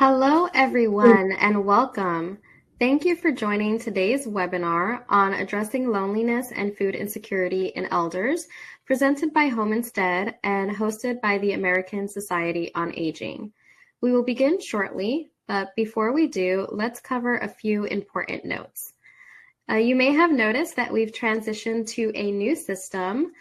Hello, everyone, and welcome. Thank you for joining today's webinar on addressing loneliness and food insecurity in elders, presented by Home Instead and hosted by the American Society on Aging. We will begin shortly, but before we do, let's cover a few important notes. You may have noticed that we've transitioned to a new system.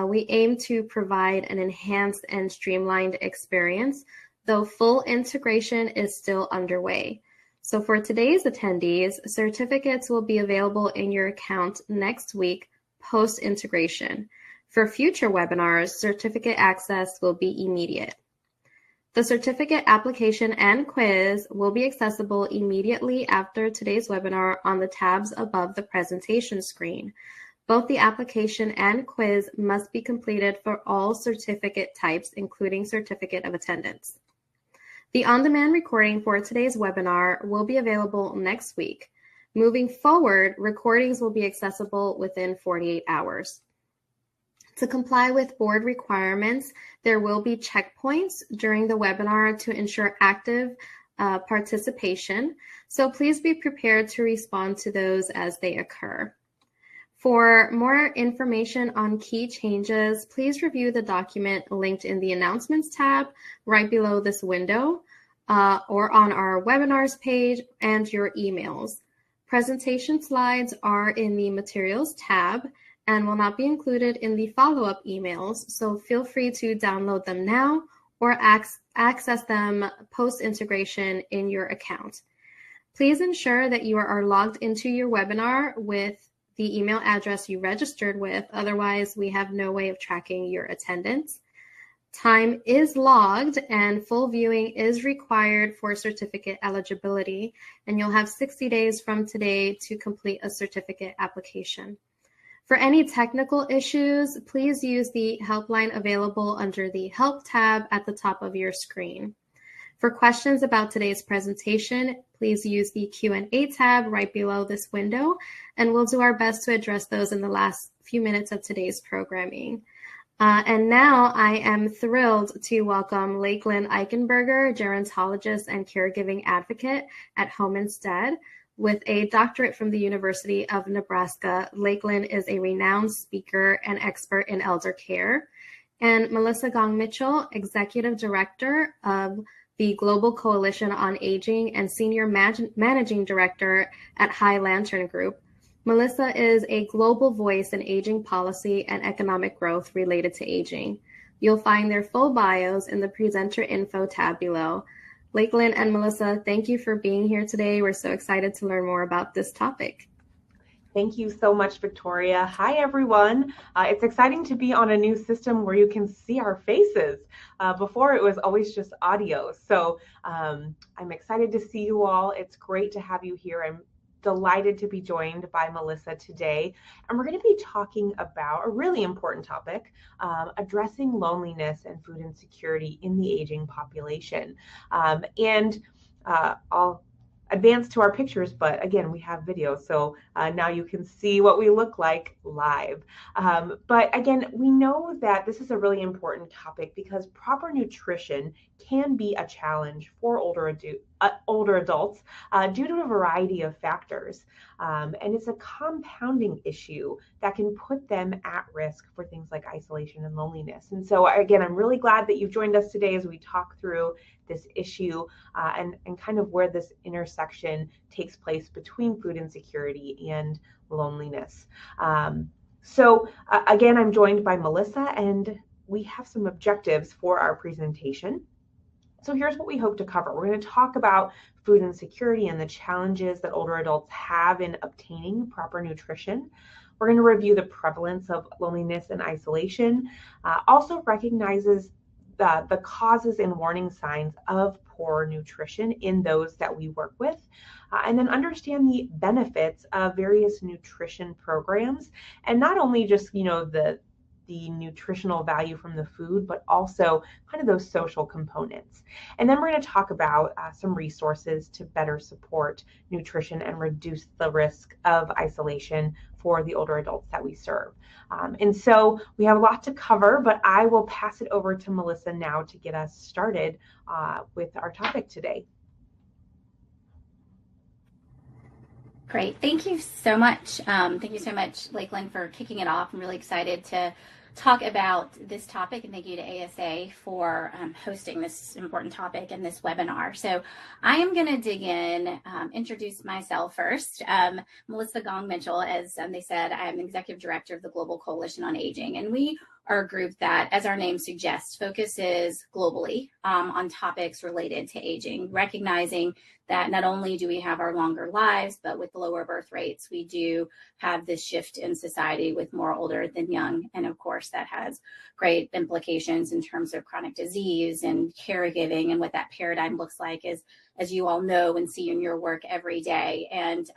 We aim to provide an enhanced and streamlined experience, though full integration is still underway. So for today's attendees, certificates will be available in your account next week post-integration. For future webinars, certificate access will be immediate. The certificate application and quiz will be accessible immediately after today's webinar on the tabs above the presentation screen. Both the application and quiz must be completed for all certificate types, including certificate of attendance. The on-demand recording for today's webinar will be available next week. Moving forward, recordings will be accessible within 48 hours. To comply with board requirements, there will be checkpoints during the webinar to ensure active participation, so please be prepared to respond to those as they occur. For more information on key changes, please review the document linked in the Announcements tab right below this window or on our webinars page and your emails. Presentation slides are in the Materials tab and will not be included in the follow-up emails, so feel free to download them now or access them post-integration in your account. Please ensure that you are logged into your webinar with the email address you registered with, otherwise we have no way of tracking your attendance. Time is logged and full viewing is required for certificate eligibility, and you'll have 60 days from today to complete a certificate application. For any technical issues, please use the helpline available under the Help tab at the top of your screen. For questions about today's presentation, please use the Q&A tab right below this window, and we'll do our best to address those in the last few minutes of today's programming. And now I am thrilled to welcome Lakeland Eichenberger, gerontologist and caregiving advocate at Home Instead. With a doctorate from the University of Nebraska, Lakeland is a renowned speaker and expert in elder care. And Melissa Gong Mitchell, executive director of the Global Coalition on Aging and senior managing director at High Lantern Group. Melissa is a global voice in aging policy and economic growth related to aging. You'll find their full bios in the presenter info tab below. Lakeland and Melissa, thank you for being here today. We're so excited to learn more about this topic. Thank you so much, Victoria. Hi, everyone. It's exciting to be on a new system where you can see our faces. Before, it was always just audio. So I'm excited to see you all. It's great to have you here. I'm delighted to be joined by Melissa today. And we're going to be talking about a really important topic, addressing loneliness and food insecurity in the aging population. I'll advance to our pictures, but again, we have video, so now you can see what we look like live. But again, we know that this is a really important topic because proper nutrition can be a challenge for older adults due to a variety of factors. And it's a compounding issue that can put them at risk for things like isolation and loneliness. And so again, I'm really glad that you've joined us today as we talk through this issue and kind of where this intersection takes place between food insecurity and loneliness. Again, I'm joined by Melissa, and we have some objectives for our presentation. So here's what we hope to cover. We're going to talk about food insecurity and the challenges that older adults have in obtaining proper nutrition. We're going to review the prevalence of loneliness and isolation, also recognizes the causes and warning signs of poor nutrition in those that we work with, and then understand the benefits of various nutrition programs, and not only just, the nutritional value from the food, but also kind of those social components. And then we're going to talk about some resources to better support nutrition and reduce the risk of isolation for the older adults that we serve. And so we have a lot to cover, but I will pass it over to Melissa now to get us started with our topic today. Great. Thank you so much. Thank you so much, Lakeland, for kicking it off. I'm really excited to talk about this topic, and thank you to ASA for hosting this important topic in this webinar. So I am going to dig in, introduce myself first. Melissa Gong Mitchell, as they said, I am the Executive Director of the Global Coalition on Aging, and we are a group that, as our name suggests, focuses globally on topics related to aging, recognizing that not only do we have our longer lives, but with lower birth rates, we do have this shift in society with more older than young. And of course, that has great implications in terms of chronic disease and caregiving and what that paradigm looks like, as you all know and see in your work every day. And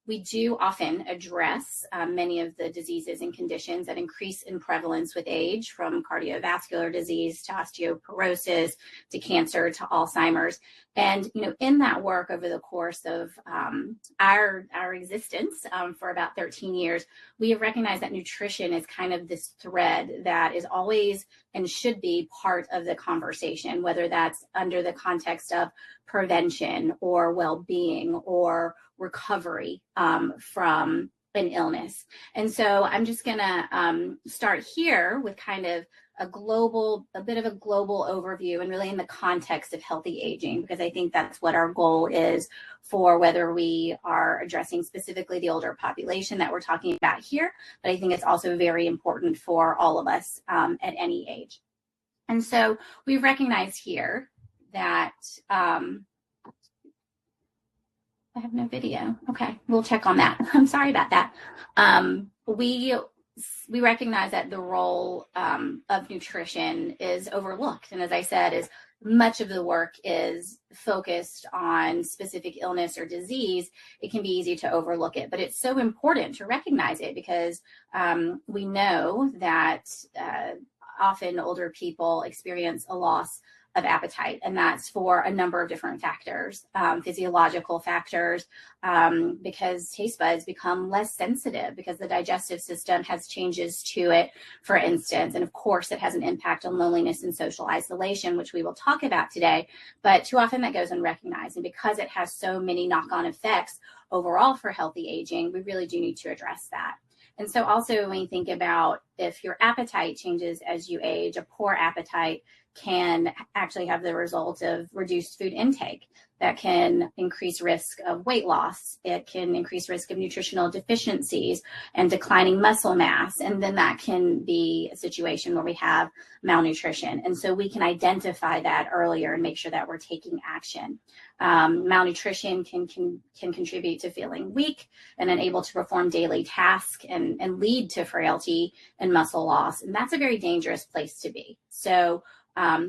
we do often address many of the diseases and conditions that increase in prevalence with age, from cardiovascular disease to osteoporosis to cancer to Alzheimer's. And in that work over the course of our existence for about 13 years, we have recognized that nutrition is kind of this thread that is always and should be part of the conversation, whether that's under the context of prevention or well-being or recovery from an illness. And so I'm just going to start here with kind of a bit of a global overview, and really in the context of healthy aging, because I think that's what our goal is for whether we are addressing specifically the older population that we're talking about here. But I think it's also very important for all of us at any age. And so we recognize here that I have no video. Okay, we'll check on that. I'm sorry about that. We recognize that the role of nutrition is overlooked. And as I said, is much of the work is focused on specific illness or disease, it can be easy to overlook it. But it's so important to recognize it because we know that often older people experience a loss of appetite, and that's for a number of different factors, physiological factors, because taste buds become less sensitive because the digestive system has changes to it, for instance. And of course, it has an impact on loneliness and social isolation, which we will talk about today. But too often that goes unrecognized. And because it has so many knock-on effects overall for healthy aging, we really do need to address that. And so also when you think about if your appetite changes as you age, a poor appetite can actually have the result of reduced food intake that can increase risk of weight loss. It can increase risk of nutritional deficiencies and declining muscle mass. And then that can be a situation where we have malnutrition. And so we can identify that earlier and make sure that we're taking action. Malnutrition can contribute to feeling weak and unable to perform daily tasks and lead to frailty and muscle loss. And that's a very dangerous place to be. So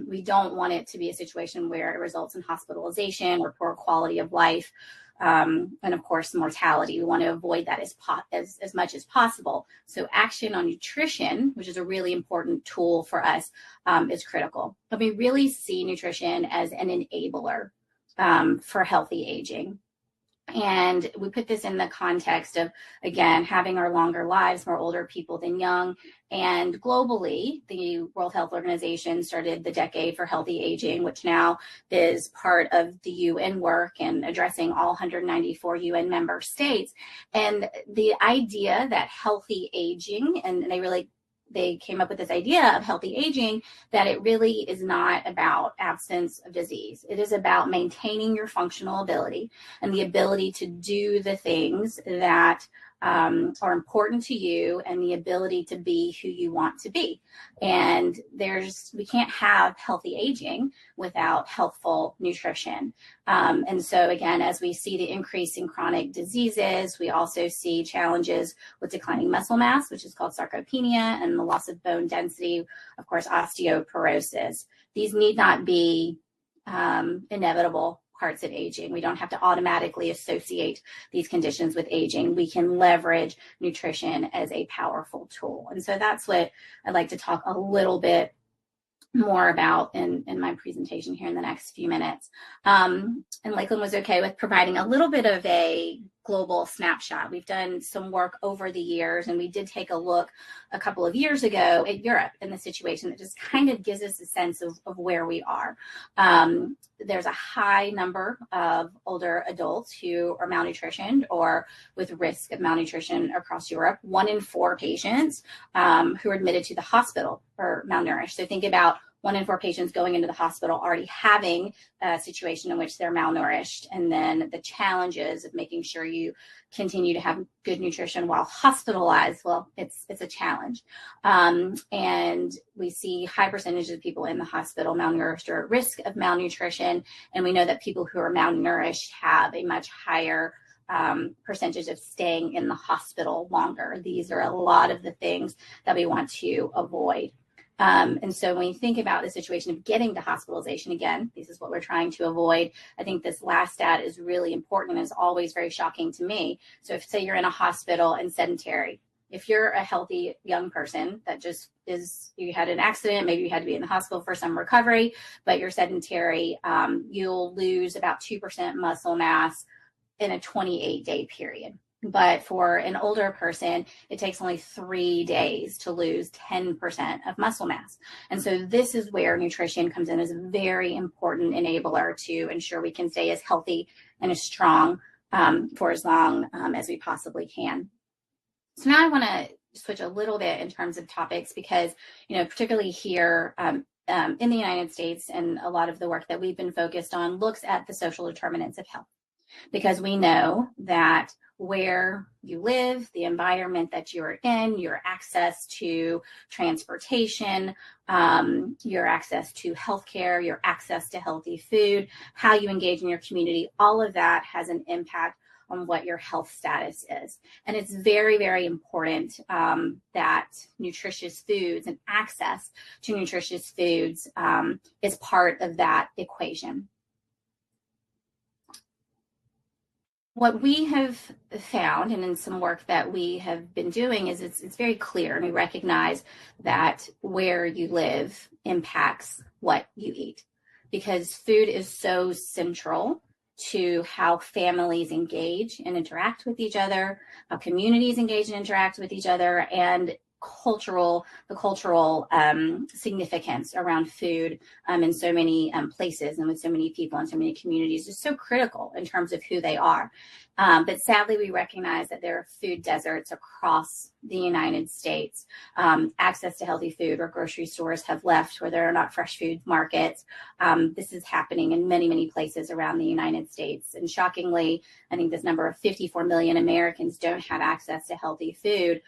we don't want it to be a situation where it results in hospitalization or poor quality of life, and of course, mortality. We want to avoid that as much as possible. So action on nutrition, which is a really important tool for us, is critical. But we really see nutrition as an enabler for healthy aging. And we put this in the context of, again, having our longer lives, more older people than young. And globally, the World Health Organization started the Decade for Healthy Aging, which now is part of the UN work and addressing all 194 UN member states. And the idea that healthy aging, and they came up with this idea of healthy aging, that it really is not about absence of disease. It is about maintaining your functional ability and the ability to do the things that are important to you and the ability to be who you want to be. And we can't have healthy aging without healthful nutrition. And so again, as we see the increase in chronic diseases, we also see challenges with declining muscle mass, which is called sarcopenia, and the loss of bone density, of course, osteoporosis. These need not be inevitable parts of aging. We don't have to automatically associate these conditions with aging. We can leverage nutrition as a powerful tool. And so that's what I'd like to talk a little bit more about in my presentation here in the next few minutes. And Lakeland was okay with providing a little bit of a global snapshot. We've done some work over the years, and we did take a look a couple of years ago at Europe and the situation that just kind of gives us a sense of where we are. There's a high number of older adults who are malnutritioned or with risk of malnutrition across Europe. 1 in 4 patients who are admitted to the hospital are malnourished. So think about 1 in 4 patients going into the hospital already having a situation in which they're malnourished, and then the challenges of making sure you continue to have good nutrition while hospitalized. Well, it's a challenge. And we see high percentages of people in the hospital malnourished or at risk of malnutrition. And we know that people who are malnourished have a much higher percentage of staying in the hospital longer. These are a lot of the things that we want to avoid. And so when you think about the situation of getting to hospitalization, again, this is what we're trying to avoid. I think this last stat is really important and is always very shocking to me. So if, say, you're in a hospital and sedentary, if you're a healthy young person that just is, you had an accident, maybe you had to be in the hospital for some recovery, but you're sedentary, you'll lose about 2% muscle mass in a 28-day period. But for an older person, it takes only 3 days to lose 10% of muscle mass. And so this is where nutrition comes in as a very important enabler to ensure we can stay as healthy and as strong for as long as we possibly can. So now I want to switch a little bit in terms of topics because, particularly here in the United States, and a lot of the work that we've been focused on looks at the social determinants of health, because we know that where you live, the environment that you're in, your access to transportation, your access to healthcare, your access to healthy food, how you engage in your community, all of that has an impact on what your health status is. And it's very, very important that nutritious foods and access to nutritious foods is part of that equation. What we have found, and in some work that we have been doing, is it's very clear, and we recognize that where you live impacts what you eat, because food is so central to how families engage and interact with each other, how communities engage and interact with each other, and the cultural significance around food in so many places and with so many people and so many communities is so critical in terms of who they are. But sadly, we recognize that there are food deserts across the United States. Access to healthy food, or grocery stores have left where there are not fresh food markets. This is happening in many, many places around the United States. And shockingly, I think this number of 54 million Americans don't have access to healthy food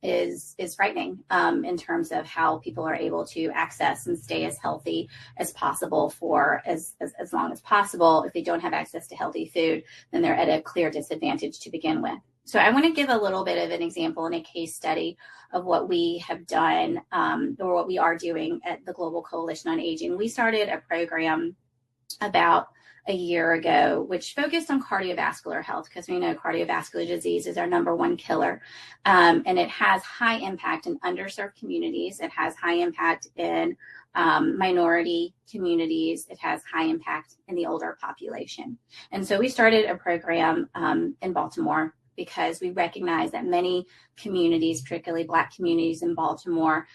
is frightening in terms of how people are able to access and stay as healthy as possible for as long as possible. If they don't have access to healthy food, then they're at a clear disadvantage to begin with. So I want to give a little bit of an example and a case study of what we have done or what we are doing at the Global Coalition on Aging. We started a program about a year ago, which focused on cardiovascular health, because we know cardiovascular disease is our #1 killer. And it has high impact in underserved communities. It has high impact in minority communities. It has high impact in the older population. And so we started a program in Baltimore, because we recognize that many communities, particularly Black communities in Baltimore,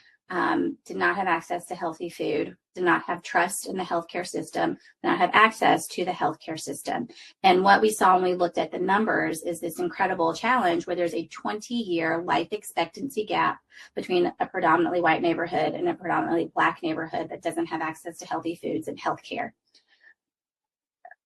did not have access to healthy food, did not have trust in the healthcare system, did not have access to the healthcare system. And what we saw when we looked at the numbers is this incredible challenge where there's a 20-year life expectancy gap between a predominantly white neighborhood and a predominantly Black neighborhood that doesn't have access to healthy foods and healthcare.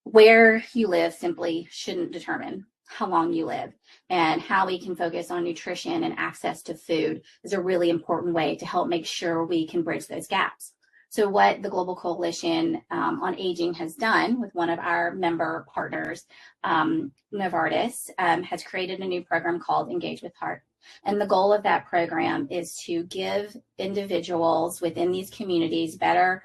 Where you live simply shouldn't determine how long you live, and how we can focus on nutrition and access to food is a really important way to help make sure we can bridge those gaps. So what the Global Coalition on Aging has done with one of our member partners, Novartis, has created a new program called Engage with Heart. And the goal of that program is to give individuals within these communities better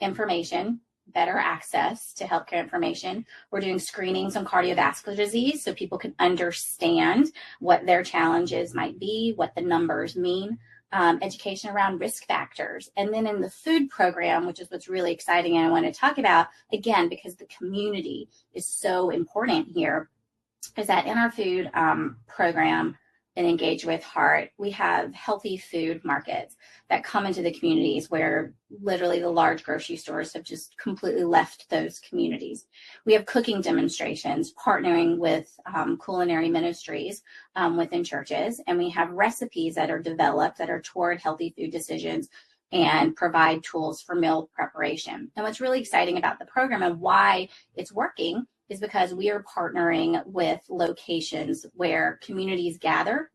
information, better access to healthcare information. We're doing screenings on cardiovascular disease so people can understand what their challenges might be, what the numbers mean, education around risk factors. And then in the food program, which is what's really exciting and I want to talk about, again, because the community is so important here, is that in our food program and Engage with Heart, we have healthy food markets that come into the communities where literally the large grocery stores have just completely left those communities. We have cooking demonstrations partnering with culinary ministries within churches, and we have recipes that are developed that are toward healthy food decisions and provide tools for meal preparation. And what's really exciting about the program and why it's working is because we are partnering with locations where communities gather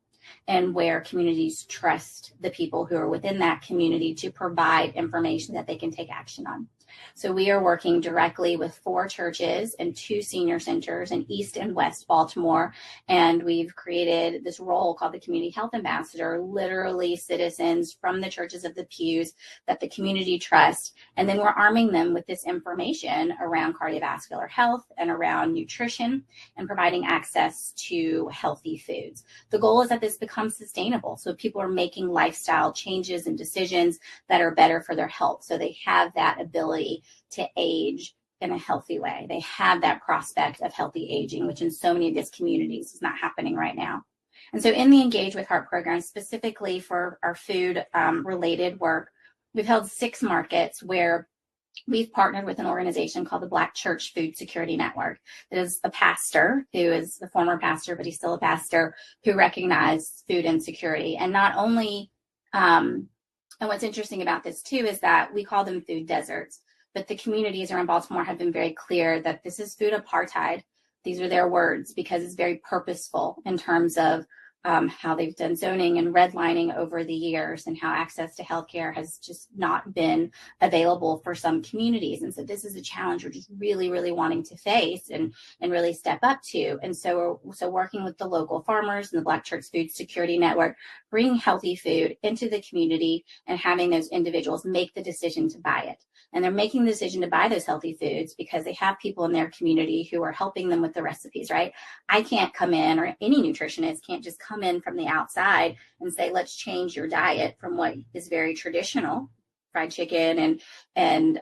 and where communities trust the people who are within that community to provide information that they can take action on. So we are working directly with 4 churches and 2 senior centers in East and West Baltimore. And we've created this role called the Community Health Ambassador, literally citizens from the churches of the pews that the community trusts. And then we're arming them with this information around cardiovascular health and around nutrition and providing access to healthy foods. The goal is that this becomes sustainable. So people are making lifestyle changes and decisions that are better for their health. So they have that ability to age in a healthy way. They have that prospect of healthy aging, which in so many of these communities is not happening right now. And so in the Engage with Heart program, specifically for our food related work, we've held 6 markets where we've partnered with an organization called the Black Church Food Security Network. It is a pastor who is the former pastor, but he's still a pastor, who recognized food insecurity. And not only, and what's interesting about this too, is that we call them food deserts, but the communities around Baltimore have been very clear that this is food apartheid. These are their words, because it's very purposeful in terms of how they've done zoning and redlining over the years and how access to healthcare has just not been available for some communities. And so this is a challenge we're just really, really wanting to face and really step up to. And so working with the local farmers and the Black Church Food Security Network, bringing healthy food into the community and having those individuals make the decision to buy it. And they're making the decision to buy those healthy foods because they have people in their community who are helping them with the recipes, right? I can't come in, or any nutritionist can't just come in from the outside and say, let's change your diet from what is very traditional, fried chicken and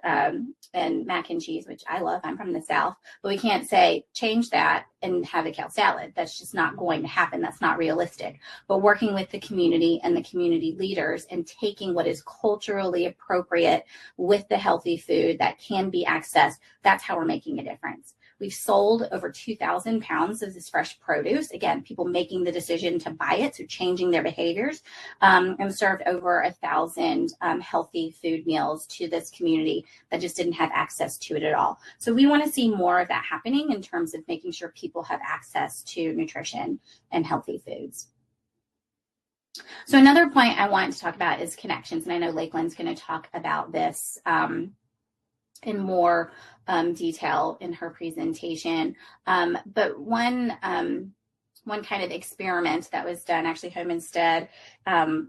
mac and cheese, which I love. I'm from the South, but we can't say change that and have a kale salad. That's just not going to happen. That's not realistic. But working with the community and the community leaders and taking what is culturally appropriate with the healthy food that can be accessed, that's how we're making a difference. We've sold over 2,000 pounds of this fresh produce. Again, people making the decision to buy it, so changing their behaviors, and served over 1,000 healthy food meals to this community that just didn't have access to it at all. So we want to see more of that happening in terms of making sure people have access to nutrition and healthy foods. So another point I want to talk about is connections. And I know Lakeland's going to talk about this in more detail in her presentation. But one kind of experiment that was done, actually Home Instead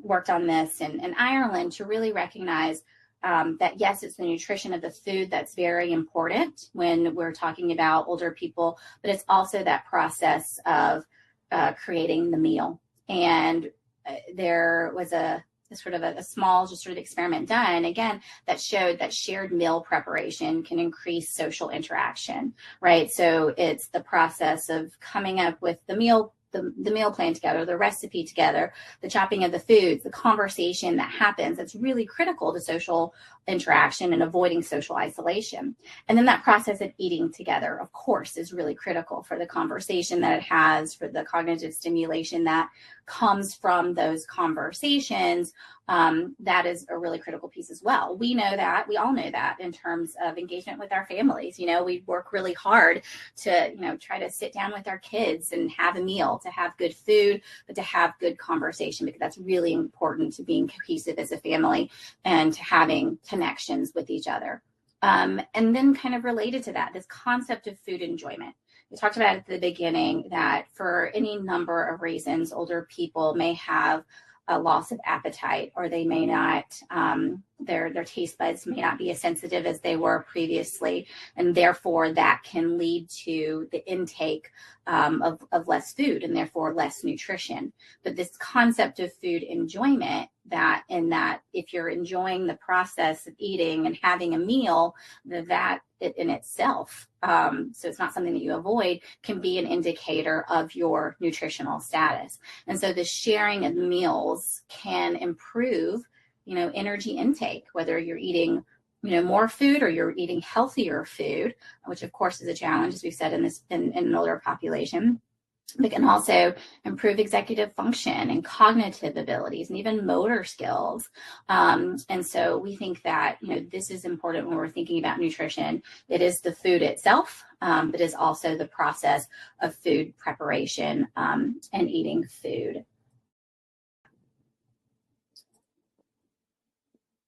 worked on this in Ireland to really recognize that yes, it's the nutrition of the food that's very important when we're talking about older people, but it's also that process of creating the meal. And there was a small experiment done, again, that showed that shared meal preparation can increase social interaction, right? So it's the process of coming up with the meal plan together, the recipe together, the chopping of the foods, the conversation that happens. That's really critical to social interaction and avoiding social isolation. And then that process of eating together, of course, is really critical for the conversation that it has, for the cognitive stimulation that comes from those conversations. That is a really critical piece as well. We know that, we all know that in terms of engagement with our families. We work really hard to, try to sit down with our kids and have a meal, to have good food, but to have good conversation, because that's really important to being cohesive as a family and to having connections with each other. And then kind of related to that, this concept of food enjoyment. We talked about at the beginning that for any number of reasons, older people may have a loss of appetite, or they may not, their taste buds may not be as sensitive as they were previously. And therefore that can lead to the intake of less food and therefore less nutrition. But this concept of food enjoyment that if you're enjoying the process of eating and having a meal, that it in itself, so it's not something that you avoid, can be an indicator of your nutritional status. And so the sharing of meals can improve, energy intake, whether you're eating, more food or you're eating healthier food, which of course is a challenge, as we said, in an older population. It can also improve executive function and cognitive abilities and even motor skills. And so we think that, this is important when we're thinking about nutrition. It is the food itself, but it is also the process of food preparation and eating food.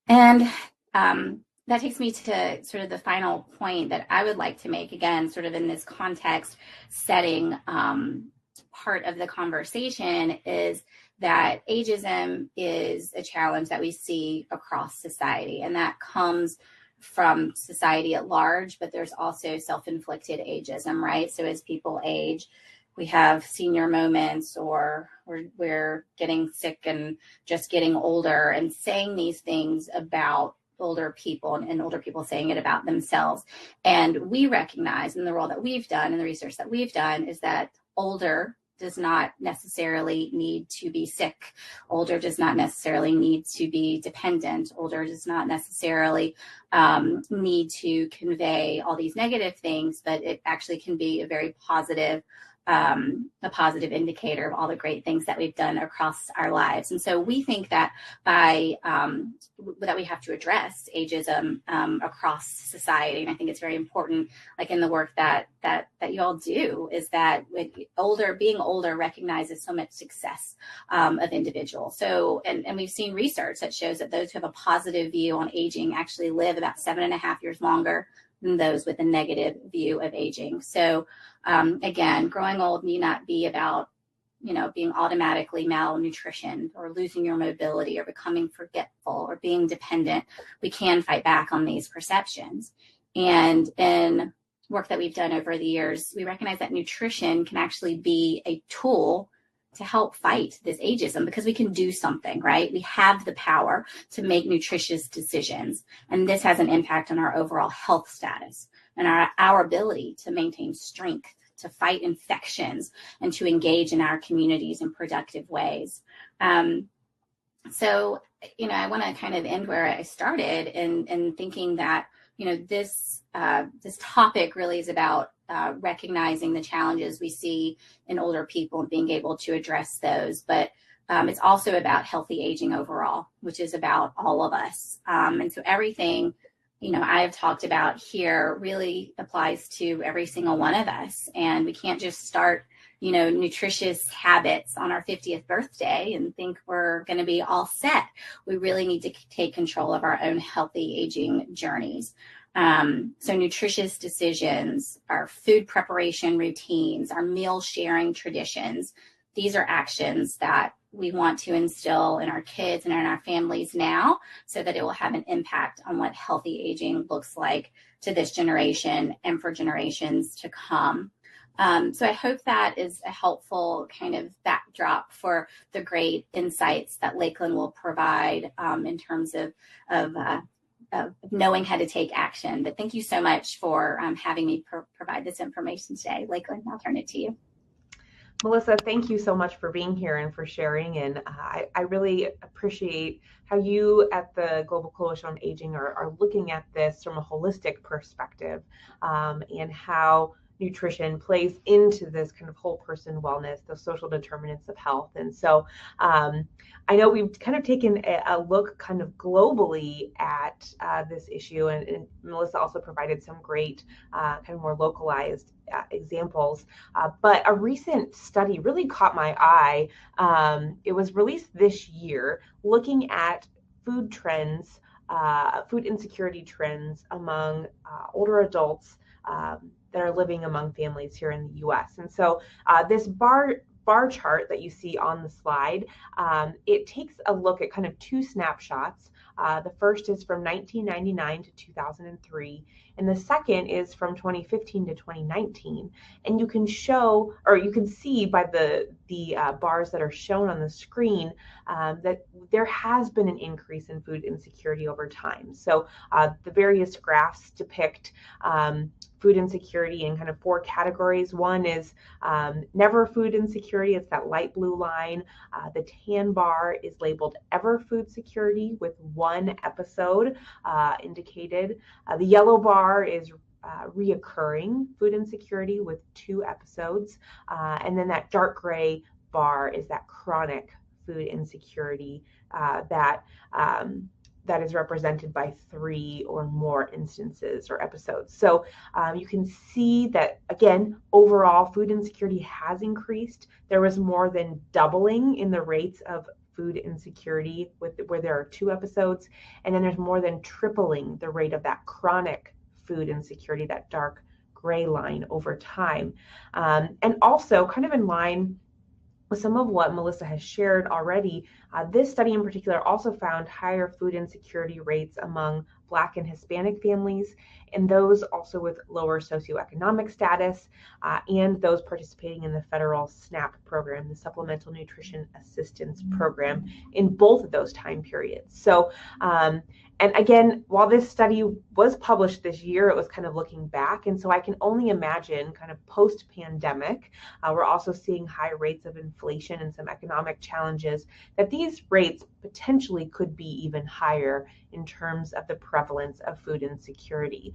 And that takes me to sort of the final point that I would like to make, again, sort of in this context setting part of the conversation, is that ageism is a challenge that we see across society, and that comes from society at large, but there's also self-inflicted ageism, right? So as people age, we have senior moments, or we're getting sick and just getting older, and saying these things about older people, and older people saying it about themselves. And we recognize in the role that we've done and the research that we've done is that older does not necessarily need to be sick. Older does not necessarily need to be dependent. Older does not necessarily need to convey all these negative things, but it actually can be a very positive indicator of all the great things that we've done across our lives. And so we think that that we have to address ageism across society. And I think it's very important, like in the work that you all do, is that being older recognizes so much success of individuals. So, and we've seen research that shows that those who have a positive view on aging actually live about 7.5 years longer than those with a negative view of aging. So again, growing old need not be about, being automatically malnutrition or losing your mobility or becoming forgetful or being dependent. We can fight back on these perceptions. And in work that we've done over the years, we recognize that nutrition can actually be a tool to help fight this ageism, because we can do something, right? We have the power to make nutritious decisions. And this has an impact on our overall health status and our ability to maintain strength, to fight infections, and to engage in our communities in productive ways. So, I want to kind of end where I started in thinking that, this topic really is about recognizing the challenges we see in older people and being able to address those. But it's also about healthy aging overall, which is about all of us. And so everything, I have talked about here really applies to every single one of us. And we can't just start, nutritious habits on our 50th birthday and think we're going to be all set. We really need to take control of our own healthy aging journeys. So nutritious decisions, our food preparation routines, our meal sharing traditions, these are actions that we want to instill in our kids and in our families now, so that it will have an impact on what healthy aging looks like to this generation and for generations to come. So I hope that is a helpful kind of backdrop for the great insights that Lakeland will provide in terms of knowing how to take action. But thank you so much for having me provide this information today. Lakeland, I'll turn it to you. Melissa, thank you so much for being here and for sharing. And I really appreciate how you at the Global Coalition on Aging are looking at this from a holistic perspective, and how nutrition plays into this kind of whole person wellness, the social determinants of health. And so I know we've kind of taken a look kind of globally at this issue, and Melissa also provided some great kind of more localized examples. But a recent study really caught my eye. It was released this year, looking at food trends, food insecurity trends among older adults that are living among families here in the U.S. And so this bar chart that you see on the slide, it takes a look at kind of two snapshots. The first is from 1999 to 2003, and the second is from 2015 to 2019. And you can show, or you can see by the bars that are shown on the screen, that there has been an increase in food insecurity over time. So the various graphs depict food insecurity in kind of 4 categories. One is never food insecurity. It's that light blue line. The tan bar is labeled ever food security with 1 episode indicated. The yellow bar is reoccurring food insecurity with 2 episodes. And then that dark gray bar is that chronic food insecurity that is represented by 3 or more instances or episodes. So you can see that, again, overall food insecurity has increased. There was more than doubling in the rates of food insecurity where there are 2 episodes. And then there's more than tripling the rate of that chronic food insecurity, that dark gray line over time. And also kind of in line with some of what Melissa has shared already, this study in particular also found higher food insecurity rates among Black and Hispanic families, and those also with lower socioeconomic status, and those participating in the federal SNAP program, the Supplemental Nutrition Assistance Program, in both of those time periods. So, and again, while this study was published this year, it was kind of looking back. And so I can only imagine kind of post-pandemic, we're also seeing high rates of inflation and some economic challenges, that these rates potentially could be even higher in terms of the prevalence of food insecurity.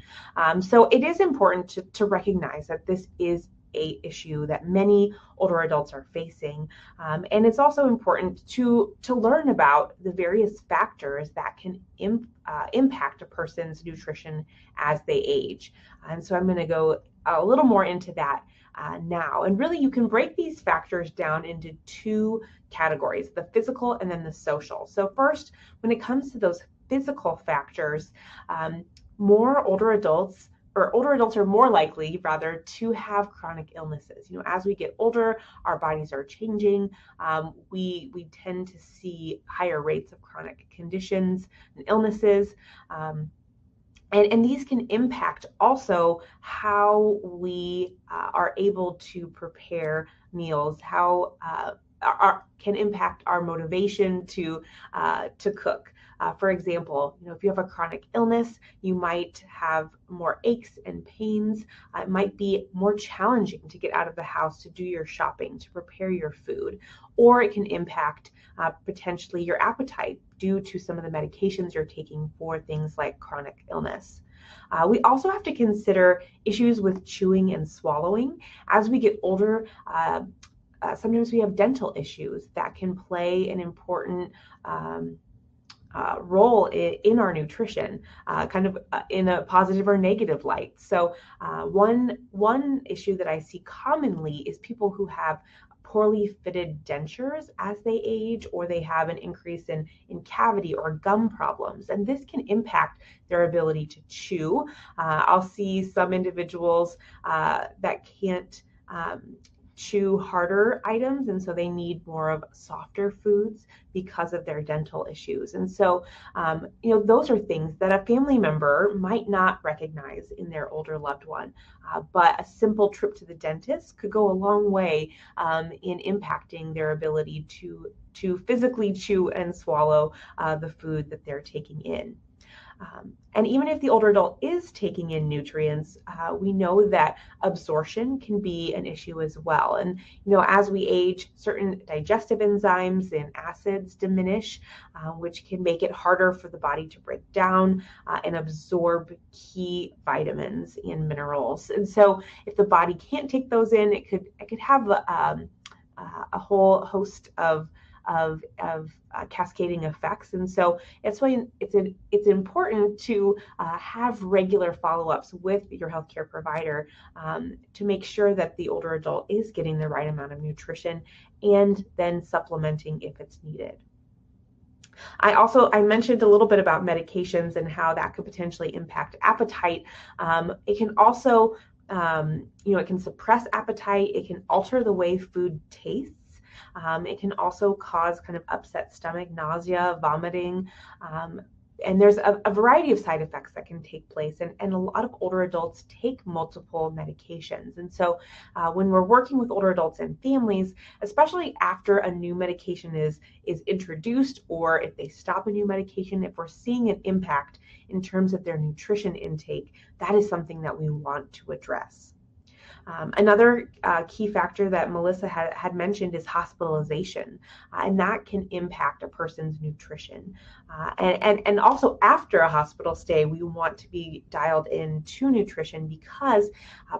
So it is important to recognize that this is a issue that many older adults are facing. And it's also important to learn about the various factors that can impact a person's nutrition as they age. And so I'm going to go a little more into that now. And really, you can break these factors down into 2 categories, the physical and then the social. So first, when it comes to those physical factors, older adults are more likely, rather, to have chronic illnesses. As we get older, our bodies are changing. We tend to see higher rates of chronic conditions and illnesses. And these can impact also how we are able to prepare meals, how can impact our motivation to cook. For example, if you have a chronic illness, you might have more aches and pains. It might be more challenging to get out of the house to do your shopping, to prepare your food, or it can impact potentially your appetite due to some of the medications you're taking for things like chronic illness. We also have to consider issues with chewing and swallowing. As we get older, sometimes we have dental issues that can play an important role in our nutrition, kind of in a positive or negative light. So one issue that I see commonly is people who have poorly fitted dentures as they age, or they have an increase in cavity or gum problems. And this can impact their ability to chew. I'll see some individuals that can't chew harder items, and so they need more of softer foods because of their dental issues. And so those are things that a family member might not recognize in their older loved one, but a simple trip to the dentist could go a long way in impacting their ability to physically chew and swallow the food that they're taking in. And even if the older adult is taking in nutrients, we know that absorption can be an issue as well. And, as we age, certain digestive enzymes and acids diminish, which can make it harder for the body to break down and absorb key vitamins and minerals. And so if the body can't take those in, it could have a whole host of cascading effects. And so that's why it's important to have regular follow-ups with your healthcare provider to make sure that the older adult is getting the right amount of nutrition and then supplementing if it's needed. I mentioned a little bit about medications and how that could potentially impact appetite. It can also, it can suppress appetite. It can alter the way food tastes. It can also cause kind of upset stomach, nausea, vomiting. And there's a variety of side effects that can take place. And a lot of older adults take multiple medications. And so when we're working with older adults and families, especially after a new medication is introduced, or if they stop a new medication, if we're seeing an impact in terms of their nutrition intake, that is something that we want to address. Another key factor that Melissa had mentioned is hospitalization, and that can impact a person's nutrition. And also after a hospital stay, we want to be dialed into nutrition, because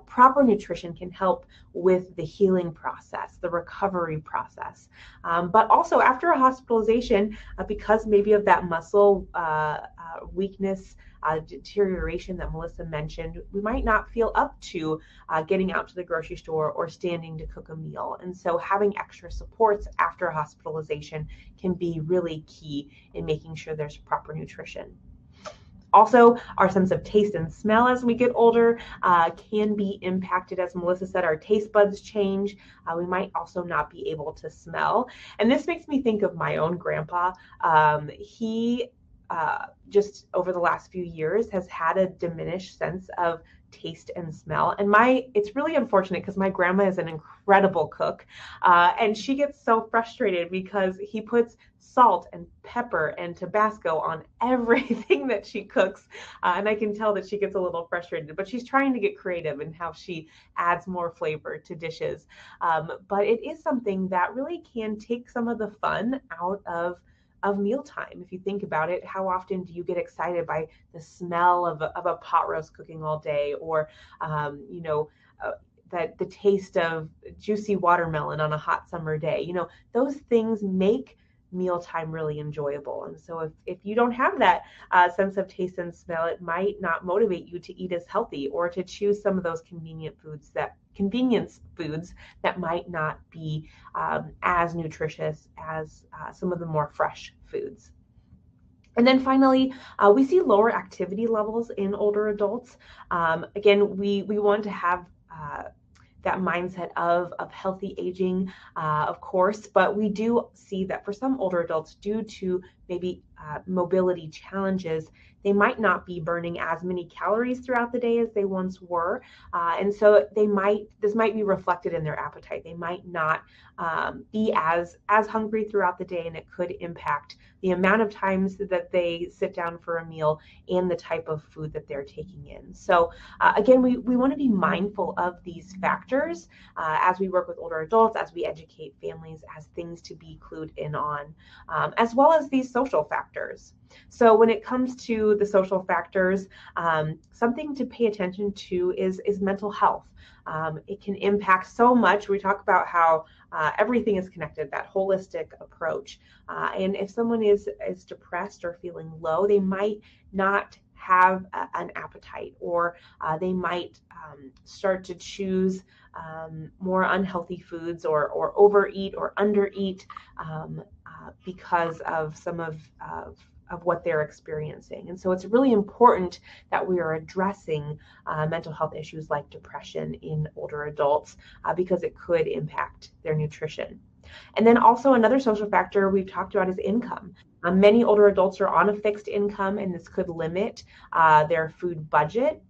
proper nutrition can help with the healing process, the recovery process. But also after a hospitalization, because maybe of that muscle weakness, deterioration that Melissa mentioned, we might not feel up to getting out to the grocery store or standing to cook a meal. And so having extra supports after hospitalization can be really key in making sure there's proper nutrition. Also, our sense of taste and smell as we get older can be impacted. As Melissa said, our taste buds change. We might also not be able to smell. And this makes me think of my own grandpa. He just over the last few years has had a diminished sense of taste and smell. And it's really unfortunate, because my grandma is an incredible cook, and she gets so frustrated because he puts salt and pepper and Tabasco on everything that she cooks, and I can tell that she gets a little frustrated, but she's trying to get creative in how she adds more flavor to dishes. But it is something that really can take some of the fun out of mealtime. If you think about it, how often do you get excited by the smell of a pot roast cooking all day, or that the taste of juicy watermelon on a hot summer day? Those things make mealtime really enjoyable. And so if you don't have that sense of taste and smell, it might not motivate you to eat as healthy, or to choose some of those convenience foods that might not be as nutritious as some of the more fresh foods. And then finally, we see lower activity levels in older adults. Again, we want to have that mindset of healthy aging, of course, but we do see that for some older adults, due to maybe mobility challenges, they might not be burning as many calories throughout the day as they once were. And so this might be reflected in their appetite. They might not be as hungry throughout the day, and it could impact the amount of times that they sit down for a meal and the type of food that they're taking in. So again, we want to be mindful of these factors as we work with older adults, as we educate families, as things to be clued in on, as well as these social factors. So when it comes to the social factors, something to pay attention to is mental health. It can impact so much. We talk about how everything is connected, that holistic approach. And if someone is depressed or feeling low, they might not have an appetite, or they might start to choose more unhealthy foods, or overeat or undereat because of some of what they're experiencing. And so it's really important that we are addressing mental health issues like depression in older adults, because it could impact their nutrition. And then also another social factor we've talked about is income. Many older adults are on a fixed income, and this could limit their food budget.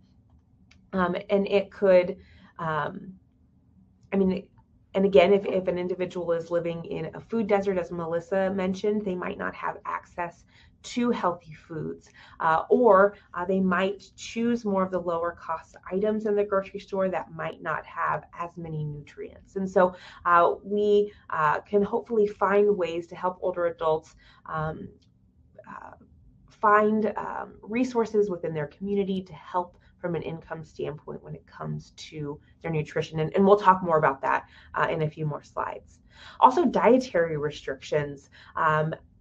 And it could, and again, if an individual is living in a food desert, as Melissa mentioned, they might not have access to healthy foods, or they might choose more of the lower cost items in the grocery store that might not have as many nutrients. And so we can hopefully find ways to help older adults find resources within their community to help from an income standpoint when it comes to their nutrition. And we'll talk more about that in a few more slides. Also, dietary restrictions